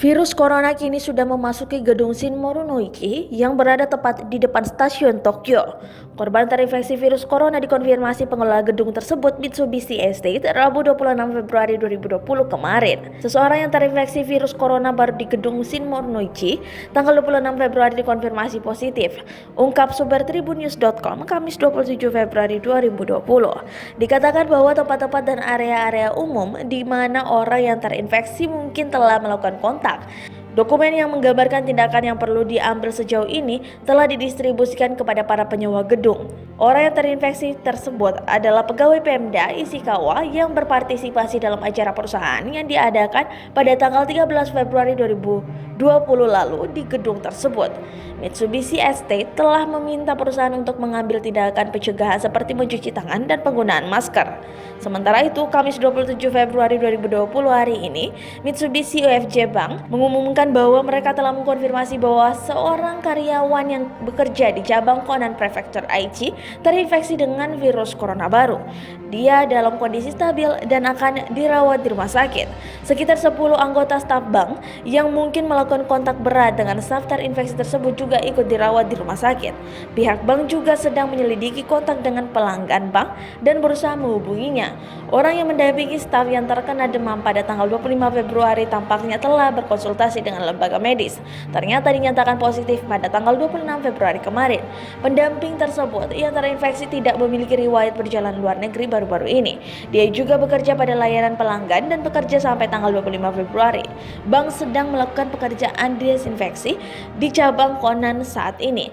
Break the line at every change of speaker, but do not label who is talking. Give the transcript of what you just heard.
Virus corona kini sudah memasuki gedung Shinmoro Noiki yang berada tepat di depan stasiun Tokyo. Korban terinfeksi virus corona dikonfirmasi pengelola gedung tersebut Mitsubishi Estate Rabu 26 Februari 2020 kemarin. Seseorang yang terinfeksi virus corona baru di gedung Shinmoro Noiki tanggal 26 Februari dikonfirmasi positif, ungkap sumber tribunnews.com Kamis 27 Februari 2020. Dikatakan bahwa tempat-tempat dan area-area umum di mana orang yang terinfeksi mungkin telah melakukan kontak. Dokumen yang menggambarkan tindakan yang perlu diambil sejauh ini telah didistribusikan kepada para penyewa gedung. Orang yang terinfeksi tersebut adalah pegawai Pemda Ishikawa yang berpartisipasi dalam acara perusahaan yang diadakan pada tanggal 13 Februari 2020 lalu di gedung tersebut. Mitsubishi Estate telah meminta perusahaan untuk mengambil tindakan pencegahan seperti mencuci tangan dan penggunaan masker. Sementara itu, Kamis 27 Februari 2020 hari ini, Mitsubishi UFJ Bank mengumumkan bahwa mereka telah mengkonfirmasi bahwa seorang karyawan yang bekerja di cabang Konan Prefektur Aichi terinfeksi dengan virus corona baru. Dia dalam kondisi stabil dan akan dirawat di rumah sakit. Sekitar 10 anggota staf bank yang mungkin melakukan kontak berat dengan staf terinfeksi tersebut juga ikut dirawat di rumah sakit. Pihak bank juga sedang menyelidiki kontak dengan pelanggan bank dan berusaha menghubunginya. Orang yang mendampingi staf yang terkena demam pada tanggal 25 Februari tampaknya telah berkonsultasi dengan lembaga medis. Ternyata dinyatakan positif pada tanggal 26 Februari kemarin. Pendamping tersebut yang terinfeksi tidak memiliki riwayat perjalanan luar negeri baru-baru ini. Dia juga bekerja pada layanan pelanggan dan bekerja sampai tanggal 25 Februari. Bank sedang melakukan pekerjaan desinfeksi di cabang Konan saat ini.